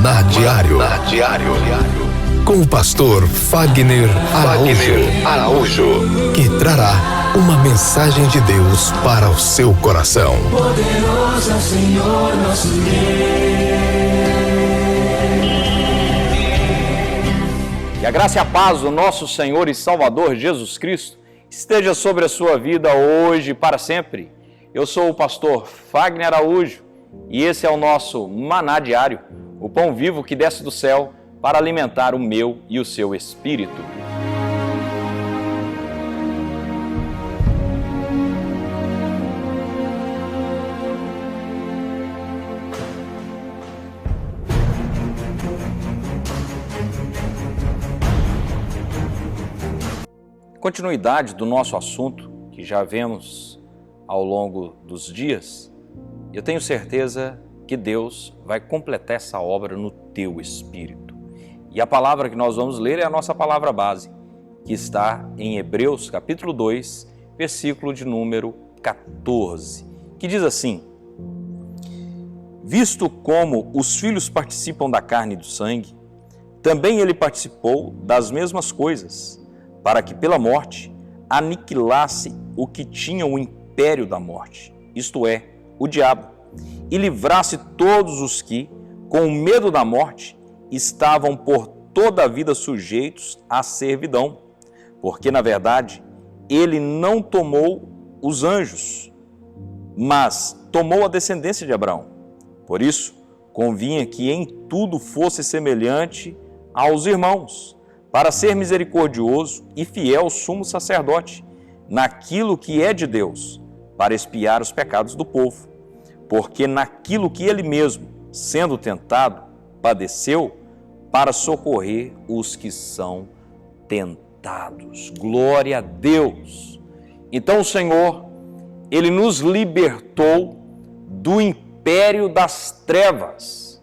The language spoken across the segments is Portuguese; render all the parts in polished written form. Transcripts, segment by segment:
Maná Diário. Com o pastor Fagner Araújo, que trará uma mensagem de Deus para o seu coração. Poderoso é o Senhor nosso Deus. Que a graça e a paz do nosso Senhor e Salvador Jesus Cristo esteja sobre a sua vida hoje e para sempre. Eu sou o pastor Fagner Araújo e esse é o nosso Maná Diário, o pão vivo que desce do céu para alimentar o meu e o seu espírito. Continuidade do nosso assunto, que já vemos ao longo dos dias, eu tenho certeza que Deus vai completar essa obra no teu espírito. E a palavra que nós vamos ler é a nossa palavra base, que está em Hebreus capítulo 2, versículo de número 14, que diz assim: visto como os filhos participam da carne e do sangue, também ele participou das mesmas coisas, para que pela morte aniquilasse o que tinha o império da morte, isto é, o diabo, e livrasse todos os que, com o medo da morte, estavam por toda a vida sujeitos à servidão, porque, na verdade, ele não tomou os anjos, mas tomou a descendência de Abraão. Por isso, convinha que em tudo fosse semelhante aos irmãos, para ser misericordioso e fiel sumo sacerdote, naquilo que é de Deus, para expiar os pecados do povo. Porque naquilo que ele mesmo, sendo tentado, padeceu, para socorrer os que são tentados. Glória a Deus! Então o Senhor, Ele nos libertou do império das trevas.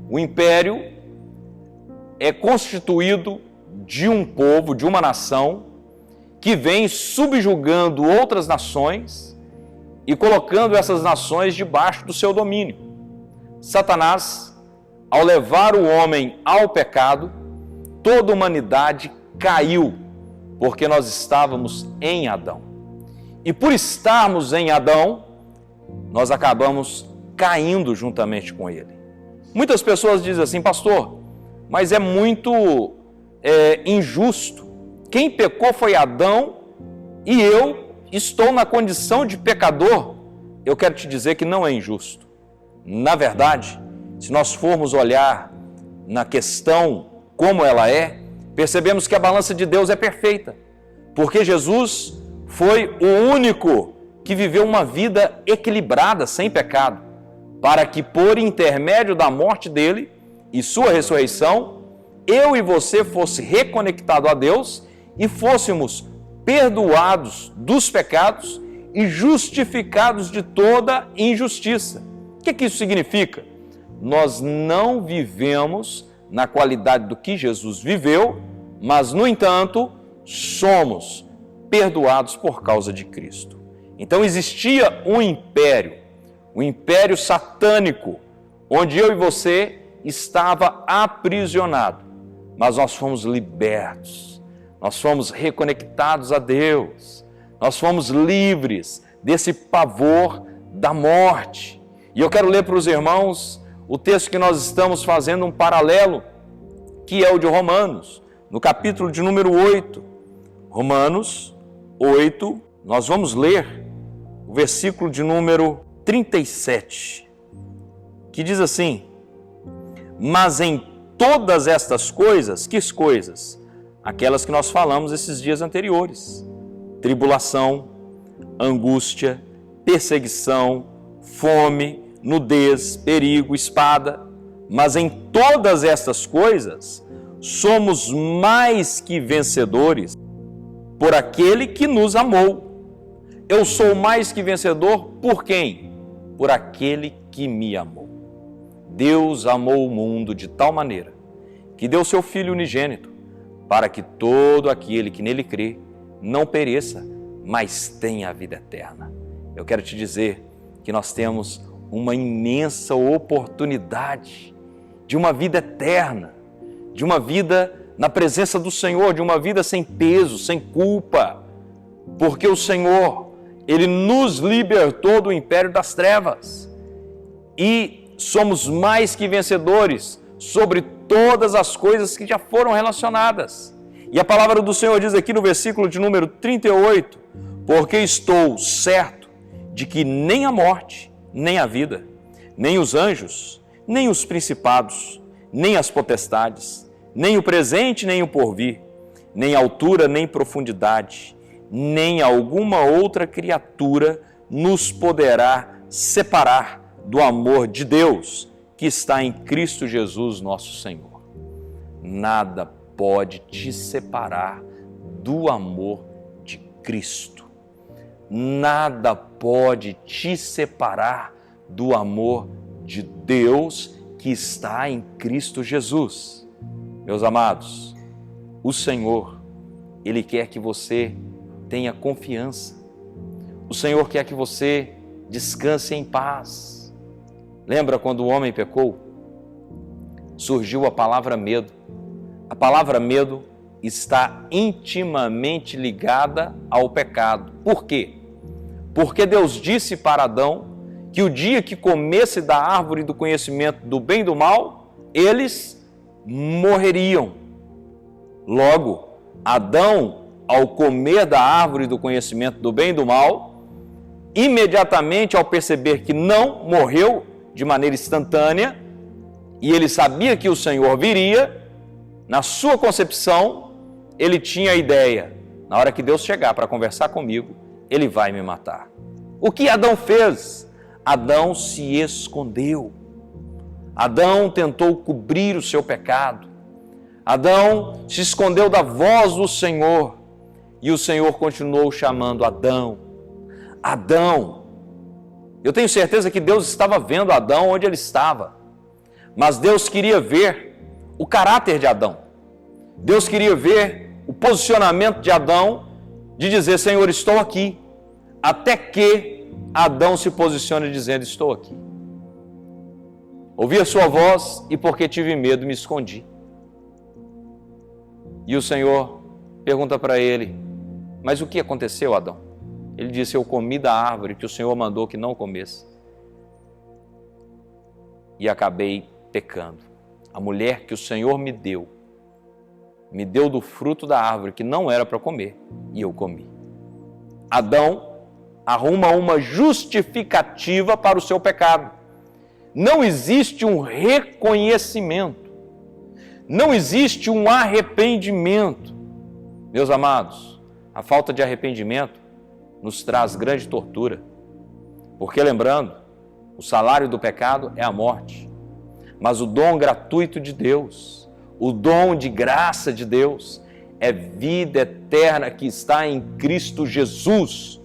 O império é constituído de um povo, de uma nação, que vem subjugando outras nações e colocando essas nações debaixo do seu domínio. Satanás, ao levar o homem ao pecado, toda a humanidade caiu, porque nós estávamos em Adão. E por estarmos em Adão, nós acabamos caindo juntamente com ele. Muitas pessoas dizem assim: pastor, mas é muito injusto. Quem pecou foi Adão e eu estou na condição de pecador. Eu quero te dizer que não é injusto. Na verdade, se nós formos olhar na questão como ela é, percebemos que a balança de Deus é perfeita, porque Jesus foi o único que viveu uma vida equilibrada, sem pecado, para que por intermédio da morte dele e sua ressurreição, eu e você fosse reconectado a Deus e fôssemos perdoados dos pecados e justificados de toda injustiça. O que isso significa? Nós não vivemos na qualidade do que Jesus viveu, mas, no entanto, somos perdoados por causa de Cristo. Então existia um império, o império satânico, onde eu e você estava aprisionado, mas nós fomos libertos, nós fomos reconectados a Deus, nós fomos livres desse pavor da morte. E eu quero ler para os irmãos o texto que nós estamos fazendo um paralelo, que é o de Romanos, no capítulo de número 8. Romanos 8, nós vamos ler o versículo de número 37, que diz assim: mas em todas estas coisas, que coisas? Aquelas que nós falamos esses dias anteriores: tribulação, angústia, perseguição, fome, nudez, perigo, espada. Mas em todas estas coisas somos mais que vencedores por aquele que nos amou. Eu sou mais que vencedor por quem? Por aquele que me amou. Deus amou o mundo de tal maneira que deu seu Filho unigênito, para que todo aquele que nele crê não pereça, mas tenha a vida eterna. Eu quero te dizer que nós temos uma imensa oportunidade de uma vida eterna, de uma vida na presença do Senhor, de uma vida sem peso, sem culpa, porque o Senhor, Ele nos libertou do império das trevas e somos mais que vencedores sobre todas as coisas que já foram relacionadas. E a palavra do Senhor diz aqui no versículo de número 38, porque estou certo de que nem a morte, nem a vida, nem os anjos, nem os principados, nem as potestades, nem o presente, nem o porvir, nem altura, nem profundidade, nem alguma outra criatura nos poderá separar do amor de Deus que está em Cristo Jesus, nosso Senhor. Nada pode te separar do amor de Cristo. Nada pode te separar do amor de Deus que está em Cristo Jesus. Meus amados, o Senhor, Ele quer que você tenha confiança. O Senhor quer que você descanse em paz. Lembra quando o homem pecou? Surgiu a palavra medo. A palavra medo está intimamente ligada ao pecado. Por quê? Porque Deus disse para Adão que o dia que comesse da árvore do conhecimento do bem e do mal, eles morreriam. Logo, Adão, ao comer da árvore do conhecimento do bem e do mal, imediatamente ao perceber que não morreu de maneira instantânea, e ele sabia que o Senhor viria, na sua concepção, ele tinha a ideia, na hora que Deus chegar para conversar comigo, ele vai me matar. O que Adão fez? Adão se escondeu. Adão tentou cobrir o seu pecado. Adão se escondeu da voz do Senhor. E o Senhor continuou chamando Adão. Adão. Eu tenho certeza que Deus estava vendo Adão onde ele estava. Mas Deus queria ver o caráter de Adão. Deus queria ver o posicionamento de Adão de dizer, Senhor, estou aqui. Até que Adão se posicione dizendo, estou aqui. Ouvi a sua voz e porque tive medo me escondi. E o Senhor pergunta para ele, mas o que aconteceu, Adão? Ele disse, eu comi da árvore que o Senhor mandou que não comesse. E acabei pecando. A mulher que o Senhor me deu do fruto da árvore que não era para comer, e eu comi. Adão arruma uma justificativa para o seu pecado. Não existe um reconhecimento. Não existe um arrependimento. Meus amados, a falta de arrependimento nos traz grande tortura. Porque, lembrando, o salário do pecado é a morte. Mas o dom gratuito de Deus, o dom de graça de Deus, é vida eterna que está em Cristo Jesus,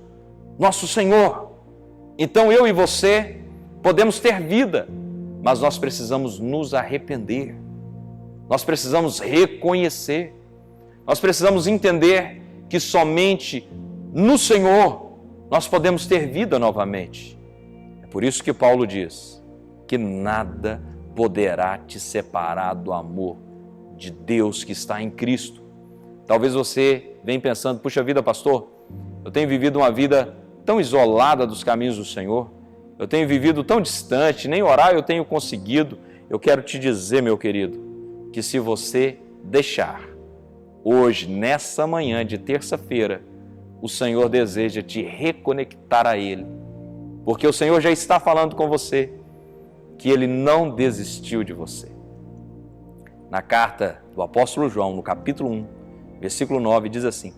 nosso Senhor. Então eu e você podemos ter vida, mas nós precisamos nos arrepender. Nós precisamos reconhecer. Nós precisamos entender que somente no Senhor nós podemos ter vida novamente. É por isso que Paulo diz que nada poderá te separar do amor de Deus que está em Cristo. Talvez você venha pensando, puxa vida, pastor, eu tenho vivido uma vida tão isolada dos caminhos do Senhor, eu tenho vivido tão distante, nem orar eu tenho conseguido. Eu quero te dizer, meu querido, que se você deixar, hoje, nessa manhã de terça-feira, o Senhor deseja te reconectar a Ele, porque o Senhor já está falando com você, que Ele não desistiu de você. Na carta do apóstolo João, no capítulo 1, versículo 9, diz assim,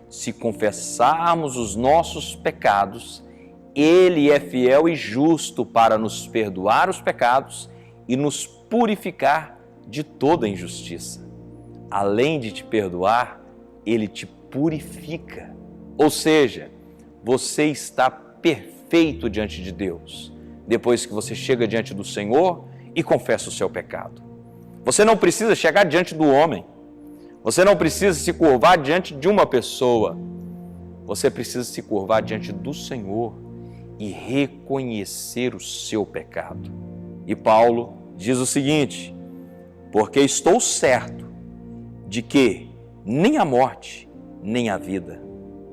se confessarmos os nossos pecados, Ele é fiel e justo para nos perdoar os pecados e nos purificar de toda injustiça. Além de te perdoar, Ele te purifica. Ou seja, você está perfeito diante de Deus, depois que você chega diante do Senhor e confessa o seu pecado. Você não precisa chegar diante do homem. Você não precisa se curvar diante de uma pessoa. Você precisa se curvar diante do Senhor e reconhecer o seu pecado. E Paulo diz o seguinte, porque estou certo de que nem a morte, nem a vida,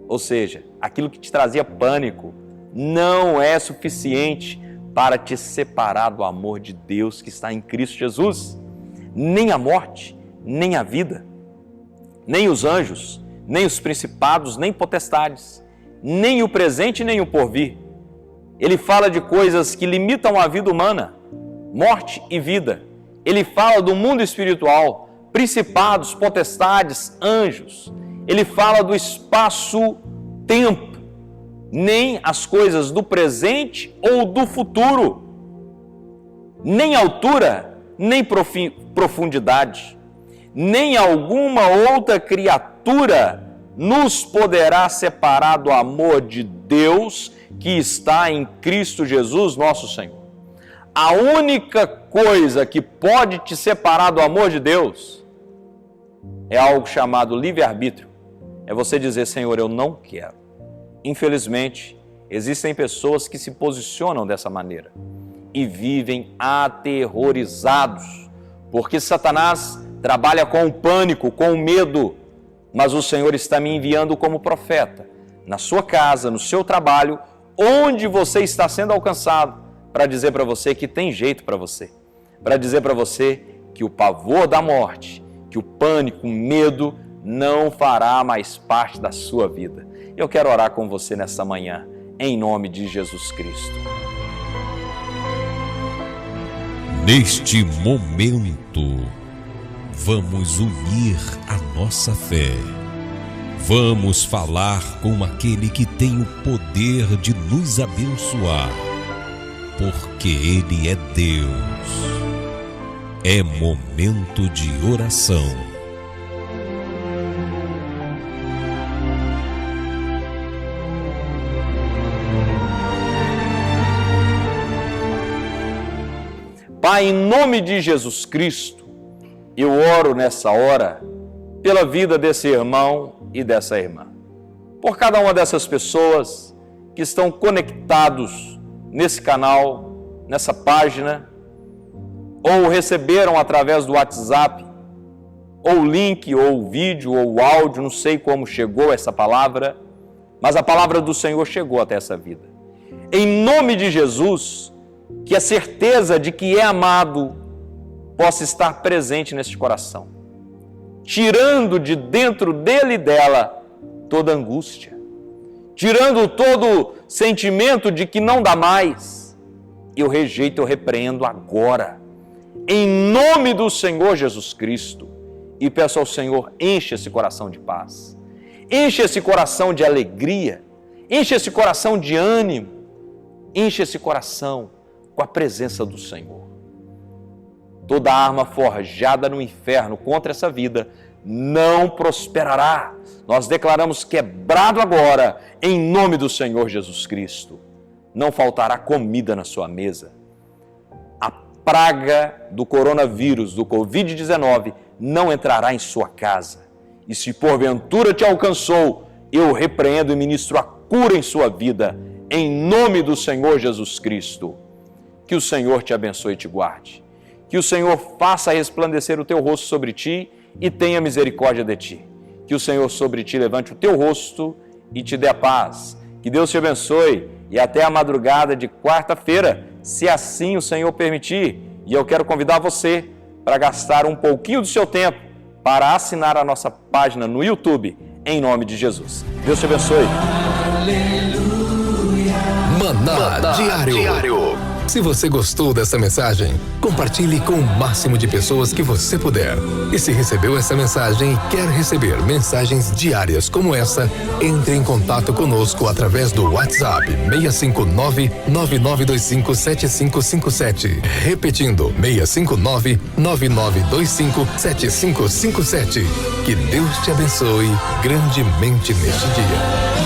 ou seja, aquilo que te trazia pânico, não é suficiente para te separar do amor de Deus que está em Cristo Jesus. Nem a morte, nem a vida, nem os anjos, nem os principados, nem potestades, nem o presente, nem o porvir. Ele fala de coisas que limitam a vida humana, morte e vida. Ele fala do mundo espiritual, principados, potestades, anjos. Ele fala do espaço-tempo, nem as coisas do presente ou do futuro, nem altura, nem profundidade, nem alguma outra criatura nos poderá separar do amor de Deus que está em Cristo Jesus, nosso Senhor. A única coisa que pode te separar do amor de Deus é algo chamado livre-arbítrio. É você dizer, Senhor, eu não quero. Infelizmente, existem pessoas que se posicionam dessa maneira e vivem aterrorizados, porque Satanás trabalha com o pânico, com o medo, mas o Senhor está me enviando como profeta, na sua casa, no seu trabalho, onde você está sendo alcançado, para dizer para você que tem jeito para você, para dizer para você que o pavor da morte, que o pânico, o medo, não fará mais parte da sua vida. Eu quero orar com você nessa manhã, em nome de Jesus Cristo. Neste momento, vamos unir a nossa fé. Vamos falar com aquele que tem o poder de nos abençoar, porque Ele é Deus. É momento de oração. Pai, em nome de Jesus Cristo, eu oro nessa hora pela vida desse irmão e dessa irmã. Por cada uma dessas pessoas que estão conectados nesse canal, nessa página, ou receberam através do WhatsApp, ou link, ou vídeo, ou áudio, não sei como chegou essa palavra, mas a palavra do Senhor chegou até essa vida. Em nome de Jesus, que a certeza de que é amado possa estar presente neste coração, tirando de dentro dele e dela toda angústia, tirando todo sentimento de que não dá mais. Eu rejeito, eu repreendo agora, em nome do Senhor Jesus Cristo, e peço ao Senhor, enche esse coração de paz, enche esse coração de alegria, enche esse coração de ânimo, enche esse coração com a presença do Senhor. Toda arma forjada no inferno contra essa vida não prosperará. Nós declaramos quebrado agora, em nome do Senhor Jesus Cristo. Não faltará comida na sua mesa. A praga do coronavírus, do Covid-19, não entrará em sua casa. E se porventura te alcançou, eu repreendo e ministro a cura em sua vida, em nome do Senhor Jesus Cristo. Que o Senhor te abençoe e te guarde. Que o Senhor faça resplandecer o teu rosto sobre ti e tenha misericórdia de ti. Que o Senhor sobre ti levante o teu rosto e te dê a paz. Que Deus te abençoe e até a madrugada de quarta-feira, se assim o Senhor permitir. E eu quero convidar você para gastar um pouquinho do seu tempo para assinar a nossa página no YouTube, em nome de Jesus. Deus te abençoe. Maná Diário. Se você gostou dessa mensagem, compartilhe com o máximo de pessoas que você puder. E se recebeu essa mensagem e quer receber mensagens diárias como essa, entre em contato conosco através do WhatsApp 659-9925-7557. Repetindo, 659-9925-7557. Que Deus te abençoe grandemente neste dia.